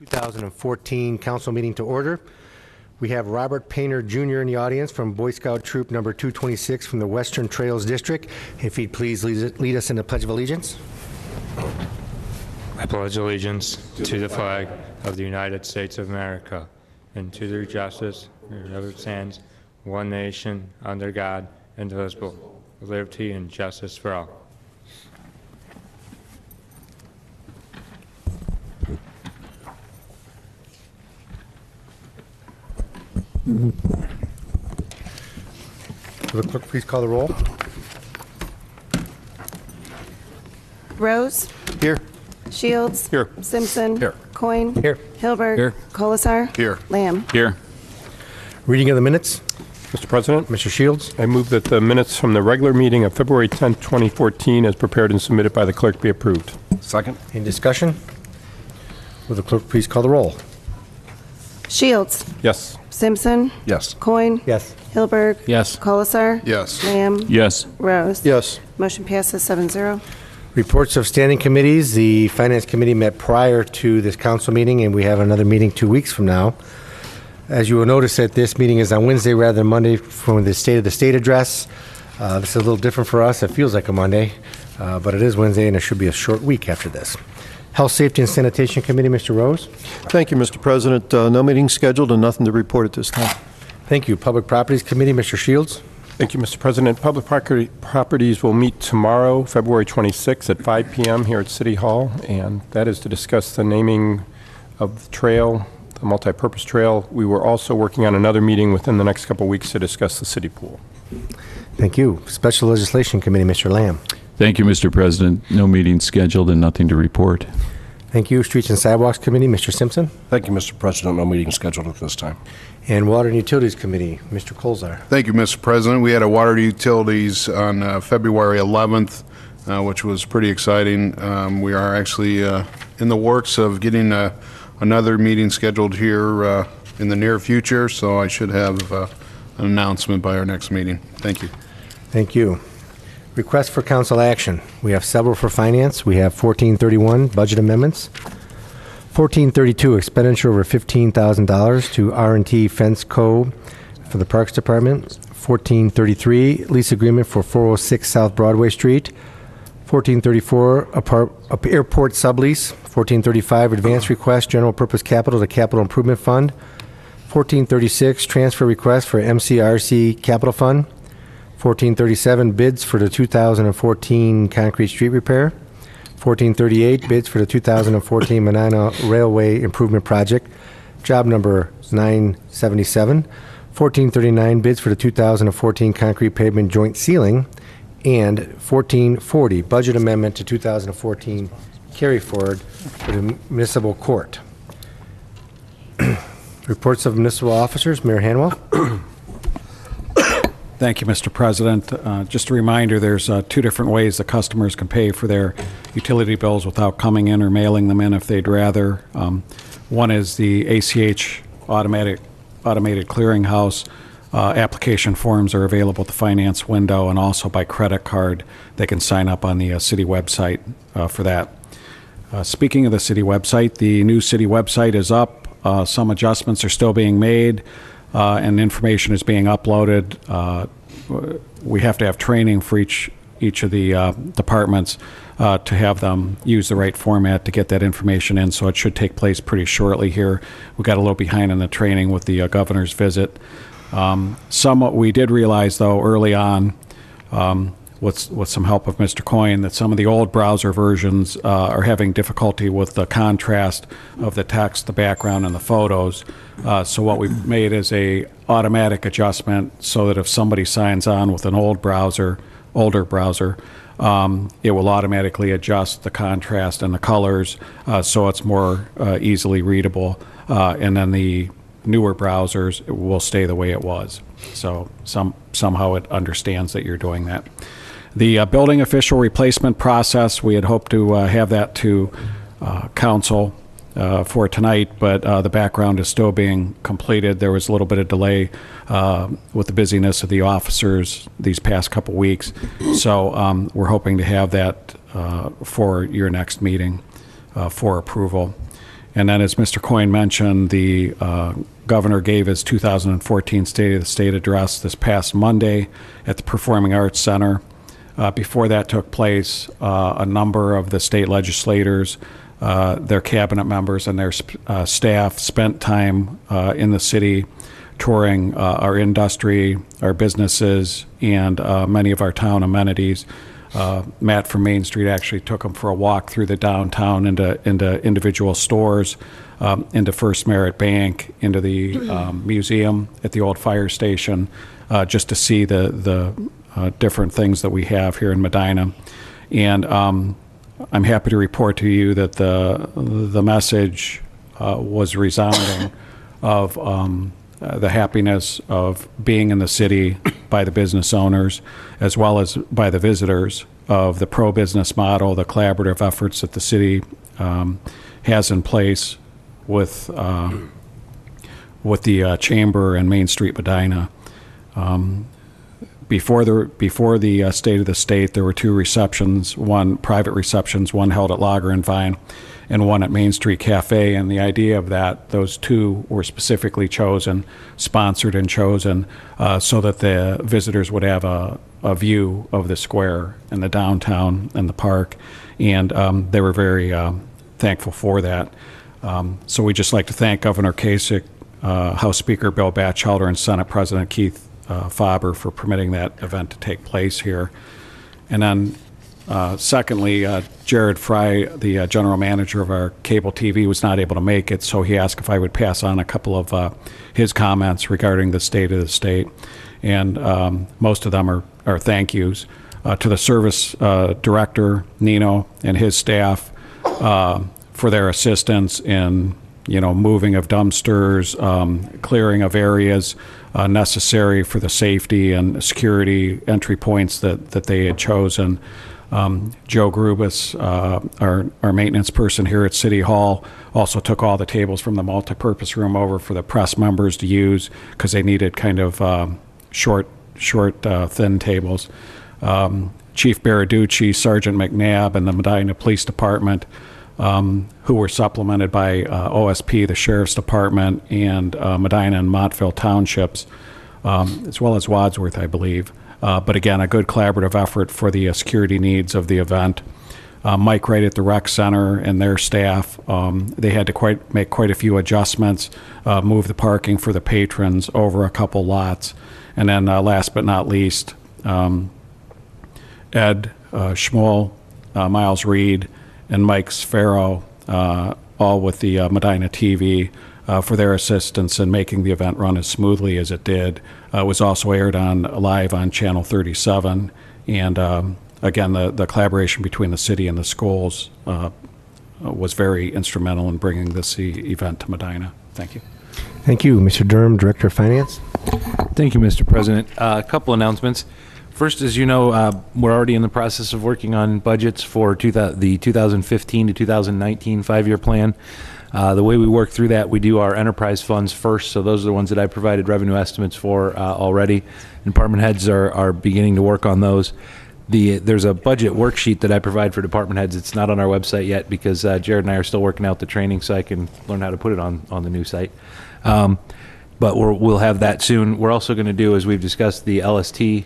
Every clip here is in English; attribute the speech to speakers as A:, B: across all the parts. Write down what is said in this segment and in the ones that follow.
A: 2014 council meeting to order. We have Robert Painter Jr. in the audience from Boy Scout Troop number 226 from the Western Trails District. If he'd please lead us in the Pledge of Allegiance.
B: I pledge allegiance to the flag of the United States of America and to the justice that it stands, one nation, under God, indivisible, with liberty and justice for all.
A: Will the clerk please call the roll?
C: Rose?
A: Here.
C: Shields?
D: Here.
C: Simpson?
D: Here.
C: Coin?
A: Here.
C: Hilberg?
D: Here.
C: Colasar?
D: Here.
C: Lamb?
D: Here.
A: Reading of the minutes.
D: Mr. President,
A: Mr. Shields.
D: I move that the minutes from the regular meeting of February 10, 2014, as prepared and submitted by the clerk, be approved.
E: Second.
A: Any discussion? Will the clerk please call the roll?
C: Shields?
D: Yes.
C: Simpson?
E: Yes.
C: Coin?
A: Yes.
C: Hilberg?
D: Yes.
C: Colasar?
E: Yes.
C: Lamb?
D: Yes.
C: Rose?
E: Yes.
C: Motion passes 7-0.
A: Reports of standing committees. The Finance Committee met prior to this council meeting, and we have another meeting 2 weeks from now. As you will notice that this meeting is on Wednesday rather than Monday from the State of the State address. This is a little different for us. It feels like a Monday, but it is Wednesday, and it should be a short week after this. Health, Safety, and Sanitation Committee, Mr. Rose.
E: Thank you, Mr. President. No meeting scheduled and nothing to report at this time.
A: Thank you. Public Properties Committee, Mr. Shields.
D: Thank you, Mr. President. Public Properties will meet tomorrow, February 26th at 5 p.m. here at City Hall, and that is to discuss the naming of the trail, the multipurpose trail. We were also working on another meeting within the next couple of weeks to discuss the city pool.
A: Thank you. Special Legislation Committee, Mr. Lamb.
F: Thank you, Mr. President. No meeting scheduled and nothing to report.
A: Thank you. Streets and Sidewalks Committee, Mr. Simpson.
E: Thank you, Mr. President. No meeting scheduled at this time.
A: And Water and Utilities Committee, Mr. Colzar.
G: Thank you, Mr. President. We had a water utilities on February 11th, which was pretty exciting. We are actually in the works of getting another meeting scheduled here in the near future, so I should have an announcement by our next meeting. Thank you.
A: Thank you. Request for council action. We have several for finance. We have 1431, budget amendments. 1432, expenditure over $15,000 to R&T Fence Co. for the Parks Department. 1433, lease agreement for 406 South Broadway Street. 1434, airport sublease. 1435, advance request, general purpose capital to capital improvement fund. 1436, transfer request for MCRC capital fund. 1437, bids for the 2014 concrete street repair. 1438, bids for the 2014 Medina Railway Improvement Project, job number 977. 1439, bids for the 2014 concrete pavement joint ceiling. And 1440, budget amendment to 2014 carry forward for the municipal court. Reports of municipal officers, Mayor Hanwell.
H: Thank you, Mr. President. Just a reminder, there's two different ways the customers can pay for their utility bills without coming in or mailing them in if they'd rather. One is the ACH automated clearinghouse. Application forms are available at the finance window, and also by credit card. They can sign up on the city website for that. Speaking of the city website, the new city website is up. Some adjustments are still being made. And information is being uploaded. We have to have training for each of the departments to have them use the right format to get that information in, so it should take place pretty shortly here. We got a little behind in the training with the governor's visit. Somewhat we did realize, though, early on, with some help of Mr. Coyne, that some of the old browser versions are having difficulty with the contrast of the text, the background, and the photos. So what we've made is a automatic adjustment so that if somebody signs on with an older browser, it will automatically adjust the contrast and the colors so it's more easily readable. And then the newer browsers will stay the way it was. So somehow it understands that you're doing that. The building official replacement process, we had hoped to have that to council for tonight, but the background is still being completed. There was a little bit of delay with the busyness of the officers these past couple weeks. So we're hoping to have that for your next meeting for approval. And then, as Mr. Coyne mentioned, the governor gave his 2014 State of the State address this past Monday at the Performing Arts Center. Before that took place, a number of the state legislators, their cabinet members, and their staff spent time in the city touring our industry, our businesses, and many of our town amenities. Matt from Main Street actually took them for a walk through the downtown into individual stores, into First Merit Bank, into the museum at the old fire station, just to see the different things that we have here in Medina. And I'm happy to report to you that the message was resounding of the happiness of being in the city by the business owners as well as by the visitors, of the pro-business model, the collaborative efforts that the city has in place with the Chamber and Main Street Medina. Before the State of the State, there were two receptions, one private receptions, one held at Lager and Vine, and one at Main Street Cafe. And the idea of that, those two were specifically chosen, sponsored and chosen, so that the visitors would have a view of the square and the downtown and the park. And they were very thankful for that. So we'd just like to thank Governor Kasich, House Speaker Bill Batchelder, and Senate President Keith Faber for permitting that event to take place here. And then secondly, Jared Fry, the general manager of our cable TV, was not able to make it, so he asked if I would pass on a couple of his comments regarding the State of the State. And most of them are thank yous to the service director, Nino, and his staff for their assistance in moving of dumpsters, clearing of areas necessary for the safety and security entry points that they had chosen. Joe Grubus, our maintenance person here at City Hall, also took all the tables from the multipurpose room over for the press members to use because they needed kind of short, thin tables. Chief Baraducci, Sergeant McNabb, and the Medina Police Department, who were supplemented by OSP, the Sheriff's Department, and Medina and Montville Townships, as well as Wadsworth, I believe. But again, a good collaborative effort for the security needs of the event. Mike Wright at the Rec Center and their staff, they had to make quite a few adjustments, move the parking for the patrons over a couple lots. And then last but not least, Ed Schmuel, Miles Reed, and Mike Sfarrow, all with the Medina TV, for their assistance in making the event run as smoothly as it did. It was also aired live on Channel 37. And again, the collaboration between the city and the schools was very instrumental in bringing this event to Medina. Thank you.
A: Thank you. Mr. Durham, Director of Finance.
I: Thank you, Mr. President. A couple announcements. First, as you know, we're already in the process of working on budgets for the 2015 to 2019 five-year plan. The way we work through that, we do our enterprise funds first, so those are the ones that I provided revenue estimates for already. Department heads are beginning to work on those. There's a budget worksheet that I provide for department heads. It's not on our website yet because Jared and I are still working out the training so I can learn how to put it on the new site. But we'll have that soon. We're also going to do, as we've discussed, the LST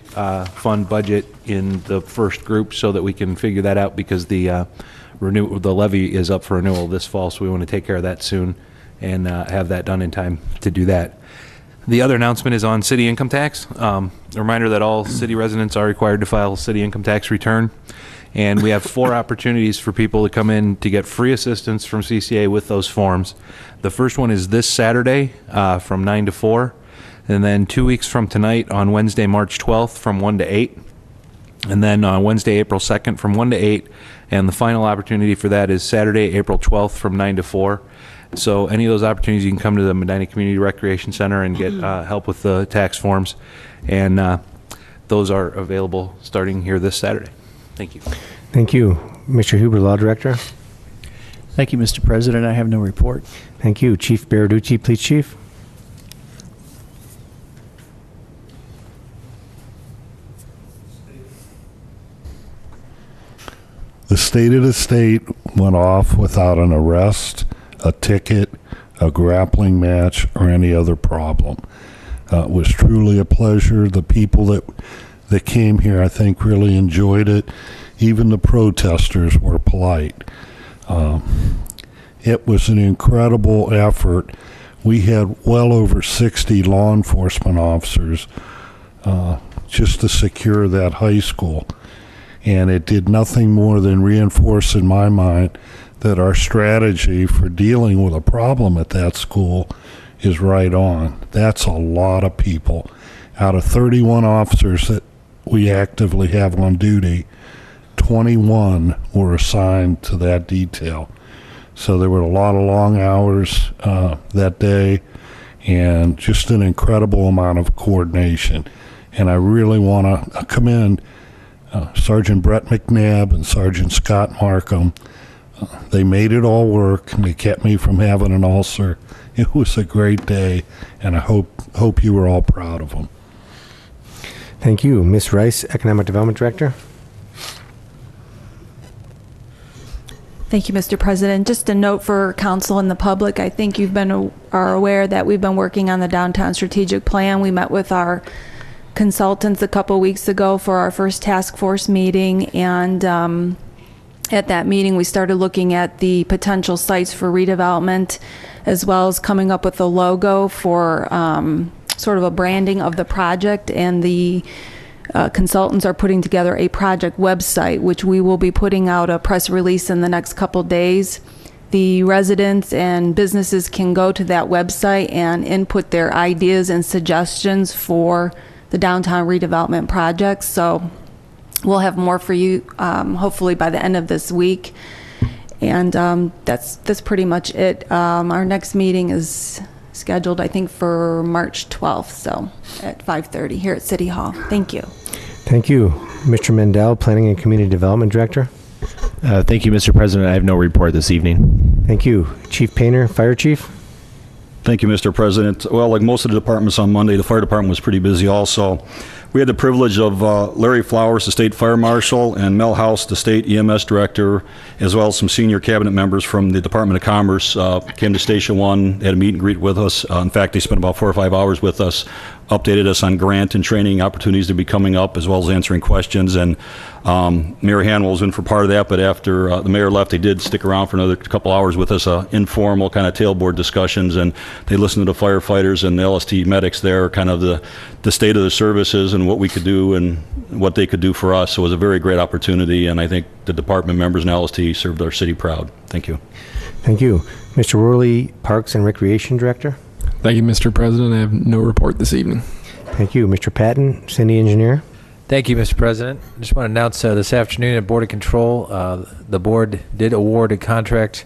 I: fund budget in the first group so that we can figure that out because the levy is up for renewal this fall, so we want to take care of that soon and have that done in time to do that. The other announcement is on city income tax. A reminder that all city residents are required to file a city income tax return. And we have 4 opportunities for people to come in to get free assistance from CCA with those forms. The first one is this Saturday from 9 to 4. And then 2 weeks from tonight on Wednesday, March 12th from 1 to 8. And then on Wednesday, April 2nd from 1 to 8. And the final opportunity for that is Saturday, April 12th from 9 to 4. So any of those opportunities, you can come to the Medina Community Recreation Center and get help with the tax forms. And those are available starting here this Saturday. Thank you.
A: Thank you. Mr. Huber, Law Director.
J: Thank you, Mr. President. I have no report.
A: Thank you. Chief Baraducci, please, Chief.
K: The State of the State went off without an arrest a ticket, a grappling match, or any other problem. It was truly a pleasure. The people that came here, I think, really enjoyed it. Even the protesters were polite. It was an incredible effort. We had well over 60 law enforcement officers just to secure that high school. And it did nothing more than reinforce in my mind that our strategy for dealing with a problem at that school is right on. That's a lot of people. Out of 31 officers that we actively have on duty, 21 were assigned to that detail. So there were a lot of long hours that day and just an incredible amount of coordination. And I really want to commend Sergeant Brett McNabb and Sergeant Scott Markham. They made it all work, and they kept me from having an ulcer. It was a great day, and I hope you were all proud of them.
A: Thank you. Ms. Rice, Economic Development Director.
L: Thank you, Mr. President. Just a note for council and the public. I think you've are aware that we've been working on the downtown strategic plan. We met with our consultants a couple weeks ago for our first task force meeting, and at that meeting we started looking at the potential sites for redevelopment, as well as coming up with a logo for sort of a branding of the project, and the consultants are putting together a project website, which we will be putting out a press release in the next couple days. The residents and businesses can go to that website and input their ideas and suggestions for the downtown redevelopment project. So we'll have more for you hopefully by the end of this week. And that's pretty much it. Our next meeting is scheduled, I think, for March 12th, so at 5:30 here at City Hall. Thank you.
A: Thank you. Mr. Mendel, Planning and Community Development Director.
M: Thank you, Mr. President. I have no report this evening.
A: Thank you. Chief Painter, Fire Chief.
N: Thank you, Mr. President. Well, like most of the departments on Monday, the fire department was pretty busy also. We had the privilege of Larry Flowers, the state fire marshal, and Mel House, the state EMS director, as well as some senior cabinet members from the Department of Commerce came to Station 1, had a meet and greet with us. In fact, they spent about 4 or 5 hours with us, updated us on grant and training opportunities to be coming up, as well as answering questions. And Mayor Hanwell was in for part of that, but after the mayor left, they did stick around for another couple hours with us, informal kind of tailboard discussions, and they listened to the firefighters and the LST medics there, kind of the state of the services and what we could do and what they could do for us. So it was a very great opportunity, and I think the department members and LST served our city proud. Thank you.
A: Thank you. Mr. Worley, Parks and Recreation Director.
O: Thank you, Mr. President. I have no report this evening.
A: Thank you. Mr. Patton, City Engineer.
P: Thank you, Mr. President. I just want to announce this afternoon at Board of Control, the board did award a contract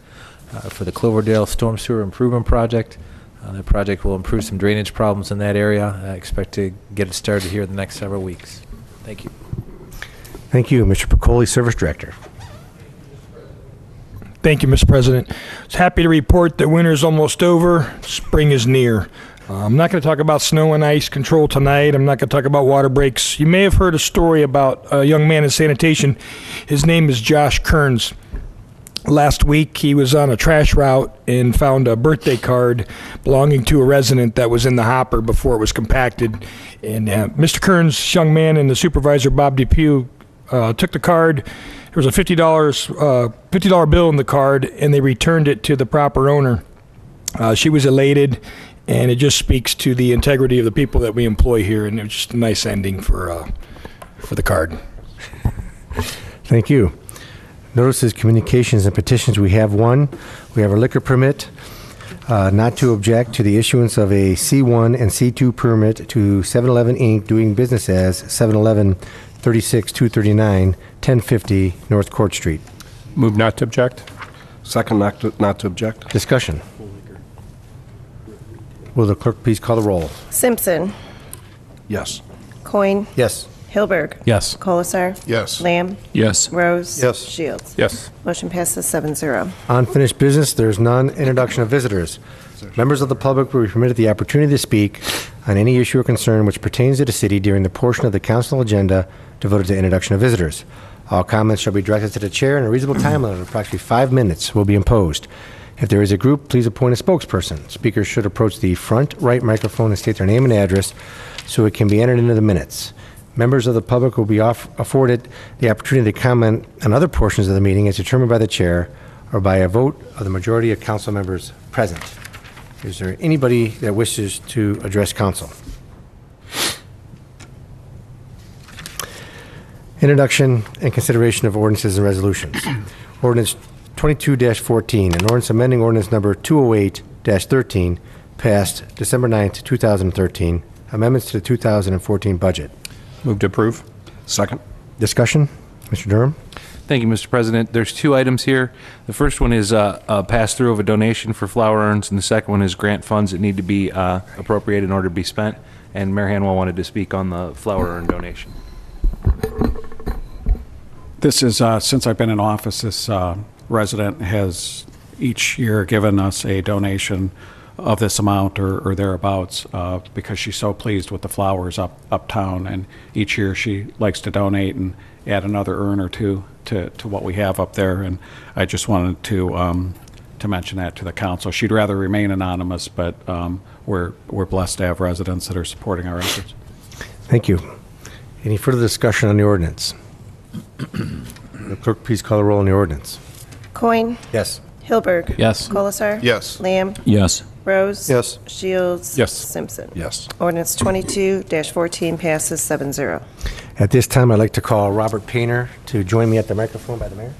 P: for the Cloverdale Storm Sewer Improvement Project. The project will improve some drainage problems in that area. I expect to get it started here in the next several weeks. Thank you.
A: Thank you. Mr. Piccoli, Service Director.
Q: Thank you, Mr. President. I was happy to report that winter is almost over. Spring is near. I'm not going to talk about snow and ice control tonight. I'm not going to talk about water breaks. You may have heard a story about a young man in sanitation. His name is Josh Kearns. Last week, he was on a trash route and found a birthday card belonging to a resident that was in the hopper before it was compacted. And Mr. Kearns, young man, and the supervisor, Bob Depew, took the card. There was a $50 bill in the card, and they returned it to the proper owner. She was elated, and it just speaks to the integrity of the people that we employ here, and it was just a nice ending for the card.
A: Thank you. Notices, communications, and petitions. We have one. We have a liquor permit not to object to the issuance of a C1 and C2 permit to 7-Eleven Inc. doing business as 7-Eleven 36239 1050 North Court Street.
D: Move not to object.
E: Second, not to object.
A: Discussion. Will the clerk please call the roll?
C: Simpson.
E: Yes.
C: Coin.
A: Yes.
C: Hilberg.
I: Yes.
C: Colasar.
G: Yes.
C: Lamb.
F: Yes.
C: Rose.
E: Yes.
C: Shields.
D: Yes.
C: Motion passes 7-0.
A: Unfinished business, there is none. Introduction of visitors. Members of the public will be permitted the opportunity to speak on any issue or concern which pertains to the city during the portion of the council agenda devoted to introduction of visitors. All comments shall be directed to the chair, and a reasonable time limit of approximately 5 minutes will be imposed. If there is a group, please appoint a spokesperson. Speakers should approach the front right microphone and state their name and address so it can be entered into the minutes. Members of the public will be afforded the opportunity to comment on other portions of the meeting as determined by the chair or by a vote of the majority of council members present. Is there anybody that wishes to address council? Introduction and consideration of ordinances and resolutions. Ordinance 22-14, an ordinance amending ordinance number 208-13, passed December 9th, 2013. Amendments to the 2014 budget.
D: Move to approve. Second.
A: Discussion? Mr. Durham?
I: Thank you, Mr. President. There's two items here. The first one is a pass-through of a donation for flower urns, and the second one is grant funds that need to be appropriated in order to be spent. And Mayor Hanwell wanted to speak on the flower urn donation.
H: This is, since I've been in office, this resident has each year given us a donation of this amount or thereabouts because she's so pleased with the flowers uptown, and each year she likes to donate and add another urn or two to what we have up there. And I just wanted to mention that to the council. She'd rather remain anonymous, but we're blessed to have residents that are supporting our efforts.
A: Thank you. Any further discussion on the ordinance? The clerk, please call the roll on the ordinance.
C: Coin.
A: Yes.
C: Hilberg.
J: Yes.
C: Colasar.
G: Yes.
C: Lamb.
F: Yes.
C: Rose.
E: Yes.
C: Shields.
D: Yes.
C: Simpson.
D: Yes.
C: Ordinance 22-14 passes 7-0.
A: At this time, I'd like to call Robert Painter to join me at the microphone by the mayor.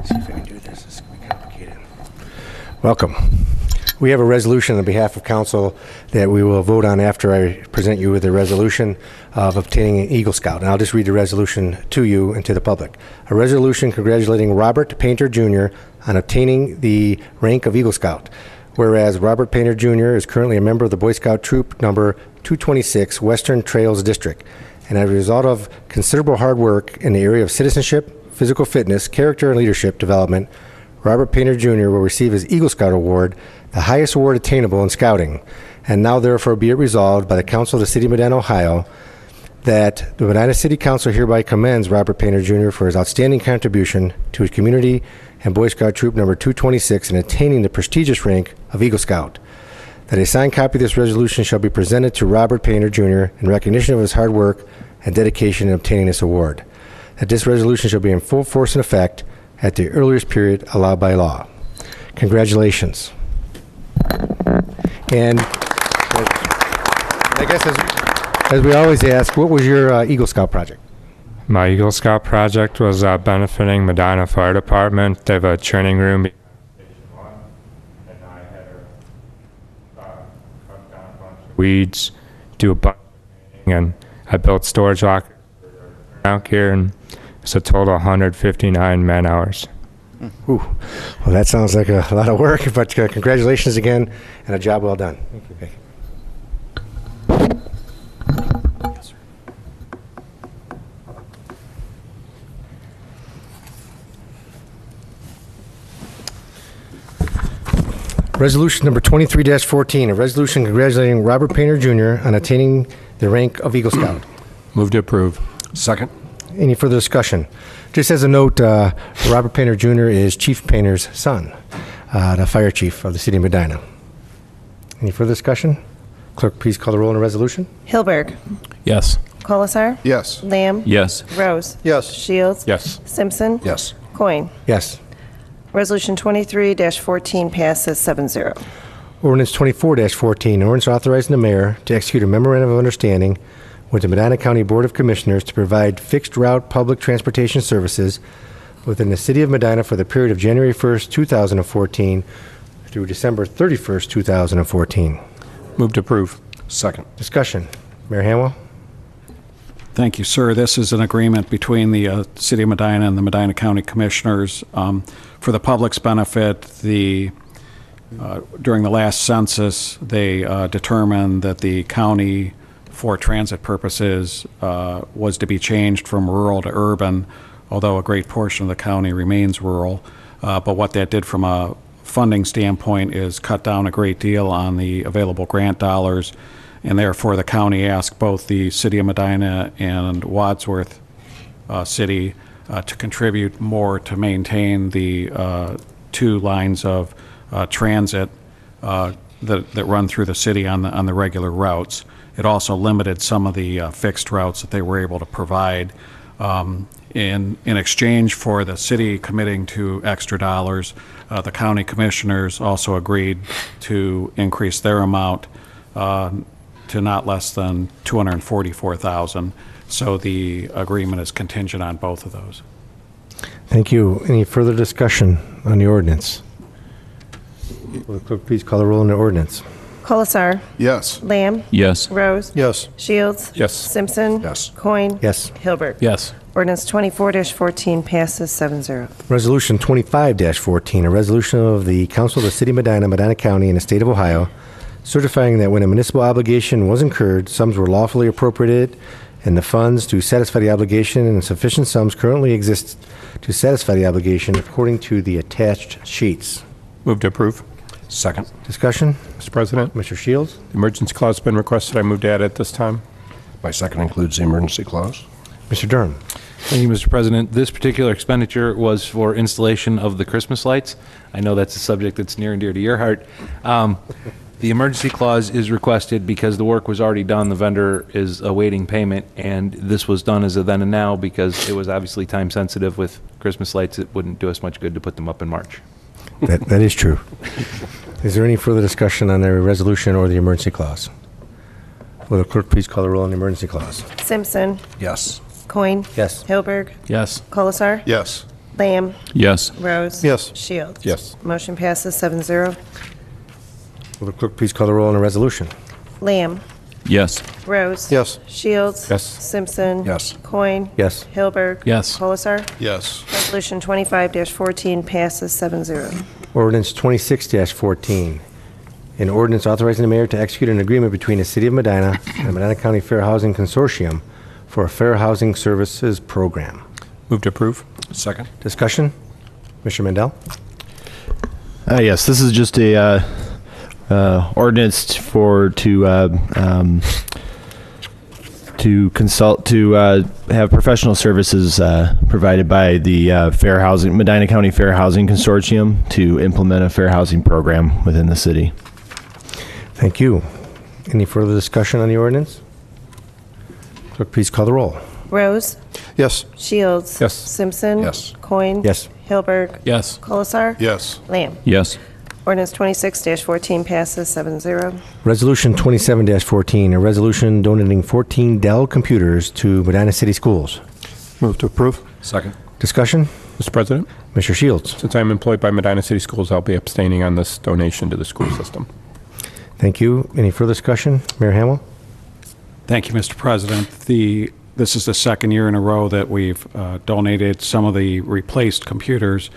A: See if I can do this. This is going to be complicated. Welcome. We have a resolution on behalf of council that we will vote on after I present you with a resolution of obtaining an Eagle Scout. And I'll just read the resolution to you and to the public. A resolution congratulating Robert Painter Jr. on obtaining the rank of Eagle Scout. Whereas Robert Painter Jr. is currently a member of the Boy Scout Troop number 226 Western Trails District. And as a result of considerable hard work in the area of citizenship, physical fitness, character, and leadership development, Robert Painter Jr. will receive his Eagle Scout Award, the highest award attainable in scouting. And now therefore be it resolved by the Council of the City of Medina, Ohio, that the Medina City Council hereby commends Robert Painter Jr. for his outstanding contribution to his community and Boy Scout Troop number 226 in attaining the prestigious rank of Eagle Scout. That a signed copy of this resolution shall be presented to Robert Painter Jr. in recognition of his hard work and dedication in obtaining this award. That this resolution shall be in full force and effect at the earliest period allowed by law. Congratulations. And I guess as we always ask, what was your Eagle Scout project?
B: My Eagle Scout project was benefiting Medina Fire Department. They have a training room. And I had her cut down a bunch of weeds, do a bunch of cleaning, and I built storage lockers around here, and it's a total of 159 man hours.
A: Ooh. Well, that sounds like a lot of work, but congratulations again, and a job well done. Thank you. Yes, sir. Resolution number 23-14, a resolution congratulating Robert Painter Jr. on attaining the rank of Eagle Scout.
D: Move to approve. Second.
A: Any further discussion? Just as a note, Robert Painter Jr. is Chief Painter's son, the fire chief of the city of Medina. Any further discussion? Clerk, please call the roll on the resolution.
C: Hilberg.
J: Yes.
C: Colasar.
G: Yes.
C: Lamb.
F: Yes.
C: Rose.
E: Yes.
C: Shields.
D: Yes.
C: Simpson.
D: Yes.
C: Coin.
A: Yes.
C: Resolution 23-14 passes 7-0.
A: Ordinance 24-14, ordinance authorizing the mayor to execute a memorandum of understanding with the Medina County Board of Commissioners to provide fixed route public transportation services within the city of Medina for the period of January 1st, 2014 through December 31st, 2014.
D: Move to approve. Second.
A: Discussion. Mayor Hanwell?
H: Thank you, sir. This is an agreement between the City of Medina and the Medina County Commissioners. For the public's benefit, during the last census, they determined that the county, for transit purposes, was to be changed from rural to urban, although a great portion of the county remains rural. But what that did from a funding standpoint is cut down a great deal on the available grant dollars and therefore the county asked both the City of Medina and Wadsworth City to contribute more to maintain the 2 lines of transit that run through the city on the regular routes. It also limited some of the fixed routes that they were able to provide. In exchange for the city committing to extra dollars, the county commissioners also agreed to increase their amount to not less than $244,000. So the agreement is contingent on both of those.
A: Thank you. Any further discussion on the ordinance? Will the clerk please call the roll on the ordinance?
C: Colasar.
G: Yes.
C: Lamb.
F: Yes.
C: Rose.
E: Yes.
C: Shields.
D: Yes.
C: Simpson.
E: Yes.
C: Coin.
A: Yes.
C: Hilberg.
I: Yes.
C: Ordinance 24-14 passes 7-0.
A: Resolution 25-14, a resolution of the Council of the City of Medina, Medina County, and the State of Ohio, certifying that when a municipal obligation was incurred, sums were lawfully appropriated, and the funds to satisfy the obligation and sufficient sums currently exist to satisfy the obligation according to the attached sheets.
D: Move to approve.
E: Second.
A: Discussion?
D: Mr. President,
A: Mr. Shields?
D: the emergency clause has been requested. I move to add it this time.
E: My second includes the emergency clause.
A: Mr. Durham?
I: Thank you, Mr. President. This particular expenditure was for installation of the Christmas lights. I know that's a subject that's near and dear to your heart. The emergency clause is requested because the work was already done. The vendor is awaiting payment, and this was done as a then and now because it was obviously time sensitive with Christmas lights. It wouldn't do us much good to put them up in March.
A: That is true. Is there any further discussion on the resolution or the emergency clause? Will the clerk please call the roll on the emergency clause?
C: Simpson.
E: Yes.
C: Coin.
A: Yes.
C: Hilberg.
I: Yes.
C: Colasar.
G: Yes.
C: Lamb.
F: Yes.
C: Rose.
E: Yes.
C: Shields.
D: Yes.
C: Motion passes 7-0.
A: Will the clerk please call the roll on the resolution?
C: Lamb.
F: Yes.
C: Rose.
E: Yes.
C: Shields.
D: Yes.
C: Simpson.
E: Yes.
C: Coin.
A: Yes.
C: Hilberg.
I: Yes.
C: Colasar.
G: Yes.
C: Resolution 25-14 passes 7-0.
A: Ordinance 26-14, an ordinance authorizing the mayor to execute an agreement between the City of Medina and the Medina County Fair Housing Consortium for a fair housing services program.
D: Move to approve.
E: Second.
A: Discussion? Mr. Mendel?
M: Yes, this is just a ordinance to consult to have professional services provided by the Medina County Fair Housing Consortium to implement a fair housing program within the city.
A: Thank you. Any further discussion on the ordinance? Clerk, please call the roll.
C: Rose.
E: Yes.
C: Shields.
D: Yes.
C: Simpson.
E: Yes.
C: Coin.
A: Yes.
C: Hilberg.
I: Yes.
C: Colasar.
G: Yes.
C: Lamb.
F: Yes.
C: Ordinance 26-14 passes 7-0.
A: Resolution 27-14, a resolution donating 14 Dell computers to Medina City Schools.
E: Move to approve. Second.
A: Discussion?
D: Mr. President,
A: Mr. Shields?
D: since I'm employed by Medina City Schools, I'll be abstaining on this donation to the school system.
A: Thank you. Any further discussion? Mayor Hamel?
H: Thank you, Mr. President. This is the second year in a row that we've donated some of the replaced computers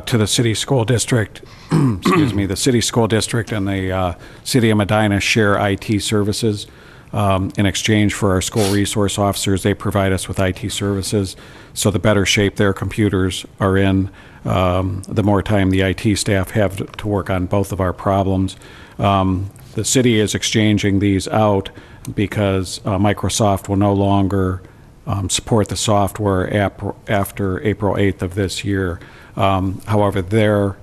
H: to the city school district. Excuse me, the city school district and the City of Medina share IT services. In exchange for our school resource officers, they provide us with IT services. So the better shape their computers are in, the more time the IT staff have to work on both of our problems. The city is exchanging these out because Microsoft will no longer support the software after April 8th of this year. However,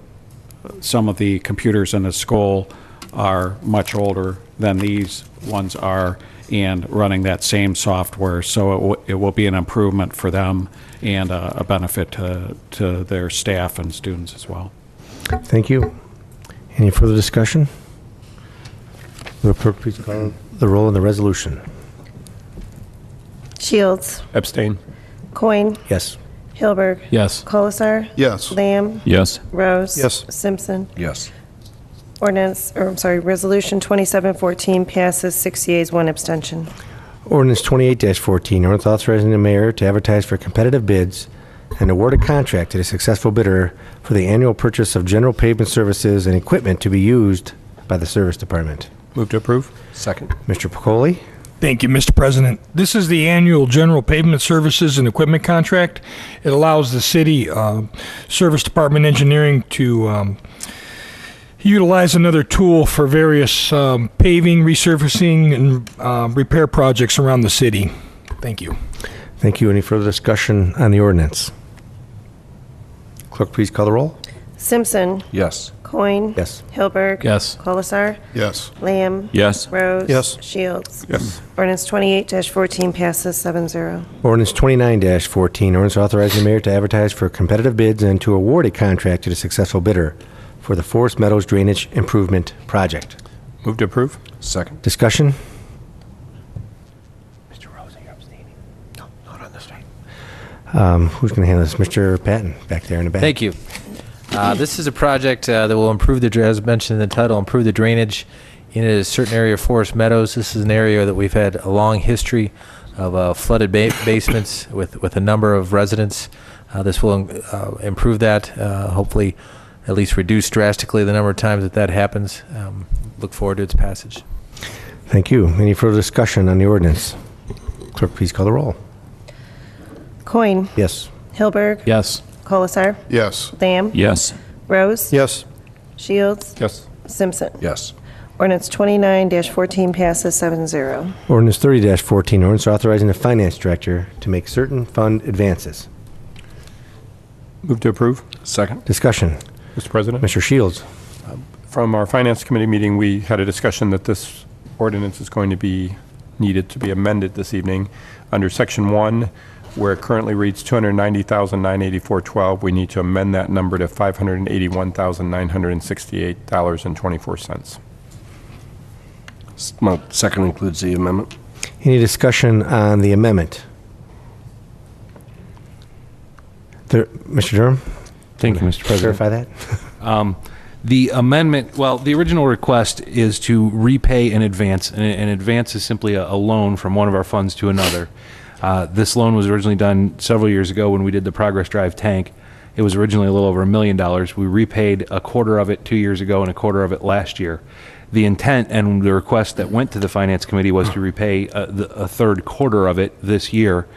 H: some of the computers in the school are much older than these ones are and running that same software, so it will be an improvement for them and a benefit to their staff and students as well.
A: Thank you. Any further discussion? Will the clerk please call the roll on the resolution?
C: Shields.
D: Abstain.
C: Coin.
A: Yes.
C: Hilberg.
I: Yes.
C: Colasar.
G: Yes.
C: Lamb.
F: Yes.
C: Rose.
E: Yes.
C: Simpson.
E: Yes.
C: Resolution 27-14 passes 6 yeas, 1 abstention.
A: Ordinance 28-14, ordinance authorizing the mayor to advertise for competitive bids and award a contract to the successful bidder for the annual purchase of general pavement services and equipment to be used by the service department.
D: Move to approve.
E: Second.
A: Mr. Picoli?
Q: Thank you, Mr. President. This is the annual general pavement services and equipment contract. It allows the city service department engineering to utilize another tool for various paving, resurfacing, and repair projects around the city. Thank you.
A: Thank you. Any further discussion on the ordinance? Clerk, please call the roll.
C: Simpson.
N: Yes.
C: Coin.
A: Yes.
C: Hilberg.
J: Yes.
C: Colasar.
G: Yes.
C: Lamb.
F: Yes.
C: Rose.
E: Yes.
C: Shields.
D: Yes.
C: Ordinance 28-14 passes 7-0.
A: Ordinance 29-14, ordinance authorizing the mayor to advertise for competitive bids and to award a contract to the successful bidder for the Forest Meadows Drainage Improvement Project.
D: Move to approve. Second.
A: Discussion?
M: Mr. Rosa, you're abstaining. No, not on this
A: Who's going to handle this? Mr. Patton, back there in the back.
P: Thank you. This is a project that will improve as mentioned in the title, improve the drainage in a certain area of Forest Meadows. This is an area that we've had a long history of flooded basements with a number of residents. This will improve that, hopefully at least reduce drastically the number of times that happens. Look forward to its passage.
A: Thank you. Any further discussion on the ordinance? Clerk, please call the roll.
C: Coin.
A: Yes.
C: Hilberg.
J: Yes.
C: Colasar.
G: Yes.
C: Lamb.
F: Yes.
C: Rose.
E: Yes.
C: Shields.
D: Yes.
C: Simpson.
N: Yes.
C: Ordinance 29-14 passes 7-0.
A: Ordinance 30-14, ordinance authorizing the finance director to make certain fund advances.
D: Move to approve. Second.
A: Discussion.
D: Mr. President?
A: Mr. Shields.
D: From our Finance Committee meeting, we had a discussion that this ordinance is going to be needed to be amended this evening. Under Section 1, where it currently reads $290,984.12, we need to amend that number to $581,968.24.
N: My second includes the amendment.
A: Any discussion on the amendment? Mr. Durham?
I: Thank you, Mr. President.
A: Clarify that?
I: The amendment, well, the original request is to repay an advance. An advance is simply a loan from one of our funds to another. This loan was originally done several years ago when we did the Progress Drive tank. It was originally a little over $1 million. We repaid a quarter of it 2 years ago and a quarter of it last year. The intent and the request that went to the Finance Committee was to repay a third quarter of it this year.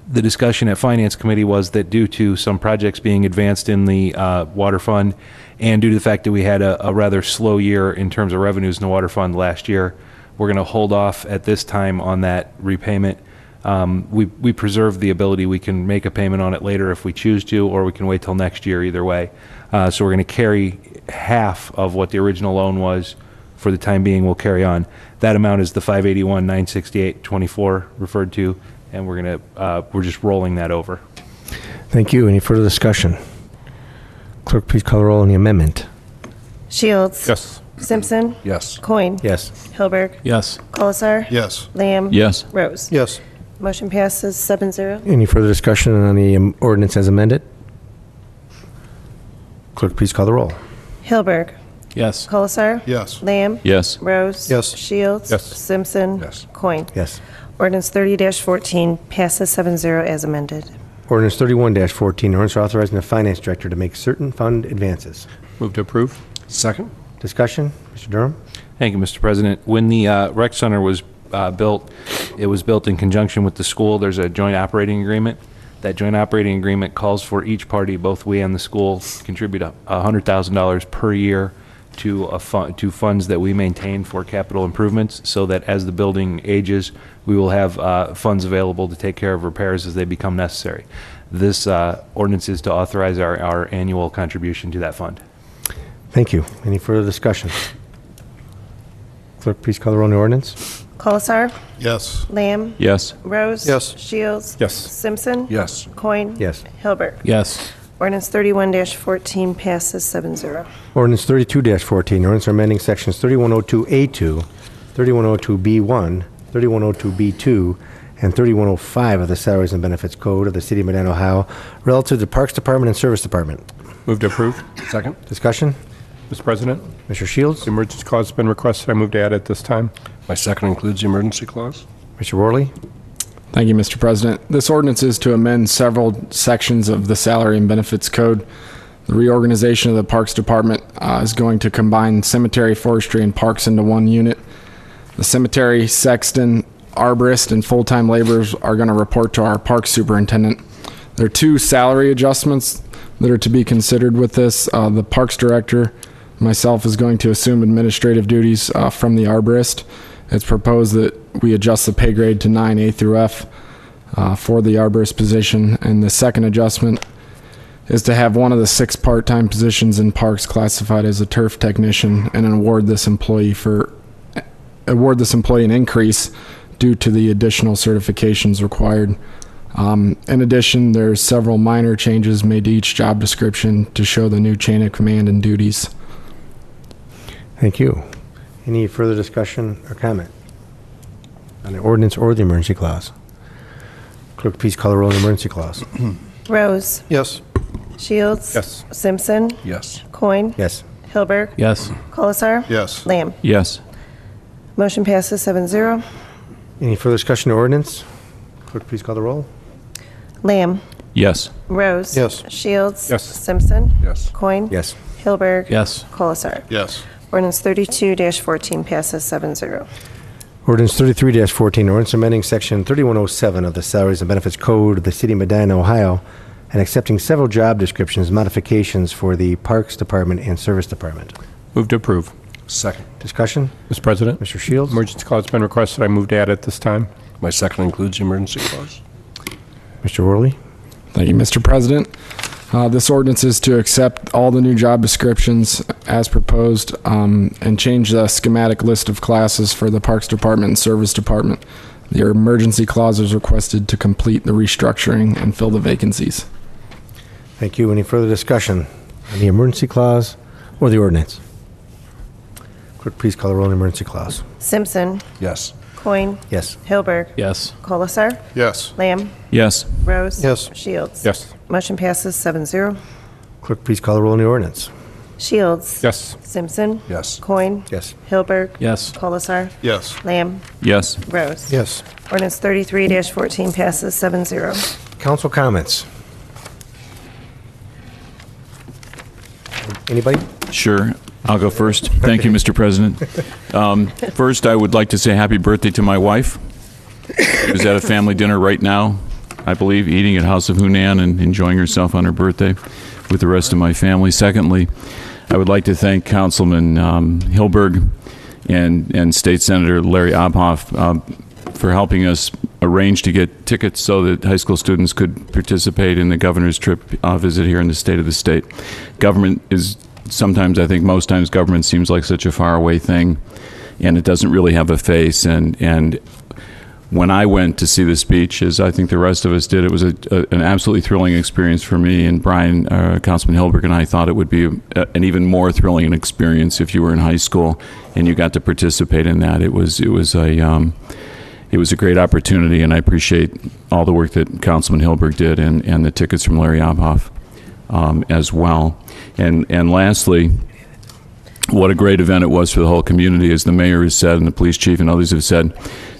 I: The discussion at Finance Committee was that due to some projects being advanced in the water fund and due to the fact that we had a rather slow year in terms of revenues in the water fund last year, we're going to hold off at this time on that repayment. We preserve the ability, we can make a payment on it later if we choose to, or we can wait till next year either way. So we're going to carry half of what the original loan was for the time being. We'll carry on. That amount is the $581,968.24 referred to, and we're just rolling that over.
A: Thank you. Any further discussion? Clerk, please call the roll on the amendment.
C: Shields.
D: Yes.
C: Simpson.
N: Yes.
C: Coin.
A: Yes.
C: Hilberg.
J: Yes.
C: Colasar.
G: Yes.
C: Lamb.
F: Yes.
C: Rose.
E: Yes.
C: Motion passes 7-0.
A: Any further discussion on the ordinance as amended? Clerk, please call the roll.
C: Hilberg.
J: Yes.
C: Colasar.
G: Yes.
C: Lamb.
F: Yes.
C: Rose.
E: Yes.
C: Shields.
D: Yes.
C: Simpson.
N: Yes.
C: Coin.
A: Yes.
C: Ordinance 30-14 passes 7-0 as amended.
A: Ordinance 31-14, ordinance authorizing the finance director to make certain fund advances.
D: Move to approve.
N: Second.
A: Discussion. Mr. Durham?
I: Thank you, Mr. President. When the rec center was built, it was built in conjunction with the school. There's a joint operating agreement. That joint operating agreement calls for each party, both we and the school, contribute $100,000 per year to funds that we maintain for capital improvements, so that as the building ages, we will have funds available to take care of repairs as they become necessary. This ordinance is to authorize our annual contribution to that fund.
A: Thank you. Any further discussion? Clerk, please call the roll on the ordinance.
C: Colasar.
G: Yes.
C: Lamb.
F: Yes.
C: Rose.
E: Yes.
C: Shields.
D: Yes.
C: Simpson.
N: Yes.
C: Coin.
A: Yes.
C: Hilberg.
J: Yes.
C: Ordinance 31-14 passes 7-0.
A: Ordinance 32-14, ordinance amending sections 3102A2, 3102B1, 3102B2, and 3105 of the Salaries and Benefits Code of the City of Medina, Ohio, relative to the Parks Department and Service Department.
D: Move to approve.
N: Second.
A: Discussion?
D: Mr. President,
A: Mr. Shields?
D: the emergency clause has been requested. I move to add it this time.
N: My second includes the emergency clause.
A: Mr. Worley?
O: Thank you, Mr. President. This ordinance is to amend several sections of the Salary and Benefits Code. The reorganization of the Parks Department is going to combine cemetery, forestry, and parks into one unit. The cemetery, sexton, arborist, and full-time laborers are going to report to our park superintendent. There are two salary adjustments that are to be considered with this. The parks director, myself is going to assume administrative duties from the arborist. It's proposed that we adjust the pay grade to 9A through F for the arborist position, and the second adjustment is to have one of the 6 part-time positions in parks classified as a turf technician and award this employee an increase due to the additional certifications required. In addition, there's several minor changes made to each job description to show the new chain of command and duties.
A: Thank you. Any further discussion or comment on the ordinance or the emergency clause? Clerk, please call the roll on the emergency clause.
C: Rose.
E: Yes.
C: Shields.
D: Yes.
C: Simpson.
D: Yes.
C: Coin.
A: Yes.
C: Hilberg.
J: Yes.
C: Colasar.
G: Yes.
C: Lamb.
F: Yes.
C: Motion passes 7-0.
A: Any further discussion or ordinance? Clerk, please call the roll.
C: Lamb.
F: Yes.
C: Rose.
E: Yes.
C: Shields.
D: Yes.
C: Simpson.
D: Yes.
C: Coin.
A: Yes.
C: Hilberg.
J: Yes.
C: Colasar.
G: Yes.
C: Ordinance 32-14 passes 7-0.
A: Ordinance 33-14, ordinance amending section 3107 of the Salaries and Benefits Code of the City of Medina, Ohio, and accepting several job descriptions modifications for the Parks Department and Service Department.
D: Move to approve. Second.
A: Discussion?
D: Mr. President,
A: Mr. Shields?
D: emergency clause has been requested. I move to add it this time.
E: My second includes the emergency clause.
A: Mr. Worley?
O: Thank you, Mr. President. This ordinance is to accept all the new job descriptions as proposed and change the schematic list of classes for the Parks Department and Service Department. The emergency clause is requested to complete the restructuring and fill the vacancies.
A: Thank you. Any further discussion on the emergency clause or the ordinance? Clerk, please call the roll on the emergency clause.
C: Simpson.
E: Yes.
C: Coin.
A: Yes.
C: Hilberg.
J: Yes.
C: Colasar.
G: Yes.
C: Lamb.
F: Yes.
C: Rose.
E: Yes.
C: Shields.
D: Yes.
C: Motion passes 7-0.
A: Clerk, please call the roll on the ordinance.
C: Shields.
D: Yes.
C: Simpson.
E: Yes.
C: Coin.
A: Yes.
C: Hilberg.
J: Yes.
C: Colasar.
G: Yes.
C: Lamb.
F: Yes.
C: Rose.
E: Yes.
C: Ordinance 33-14 passes 7-0.
A: Council comments. Anybody?
F: Sure. I'll go first. Thank you, Mr. President. First, I would like to say happy birthday to my wife, who's at a family dinner right now, I believe, eating at House of Hunan and enjoying herself on her birthday with the rest of my family. Secondly, I would like to thank Councilman Hilberg and State Senator Larry Obhoff for helping us arrange to get tickets so that high school students could participate in the governor's trip visit here in the state of the state. Government is sometimes, I think most times, government seems like such a faraway thing, and it doesn't really have a face. And when I went to see the speech, as I think the rest of us did, it was an absolutely thrilling experience for me. And Brian, Councilman Hilberg, and I thought it would be an even more thrilling experience if you were in high school and you got to participate in that. It was a great opportunity, and I appreciate all the work that Councilman Hilberg did and the tickets from Larry Obhoff as well. And lastly, what a great event it was for the whole community, as the mayor has said and the police chief and others have said.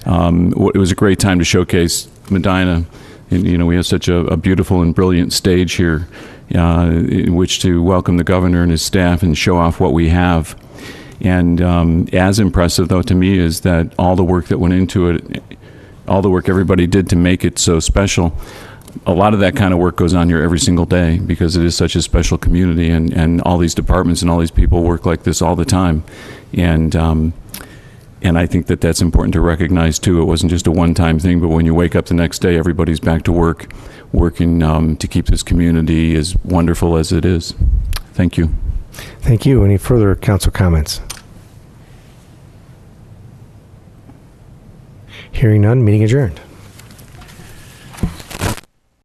F: It was a great time to showcase Medina. And, we have such a beautiful and brilliant stage here in which to welcome the governor and his staff and show off what we have. And as impressive, though, to me, is that all the work that went into it, all the work everybody did to make it so special, a lot of that kind of work goes on here every single day because it is such a special community, and all these departments and all these people work like this all the time. And I think that that's important to recognize, too. It wasn't just a one-time thing, but when you wake up the next day, everybody's back to work, working to keep this community as wonderful as it is. Thank you.
A: Thank you. Any further council comments? Hearing none, meeting adjourned.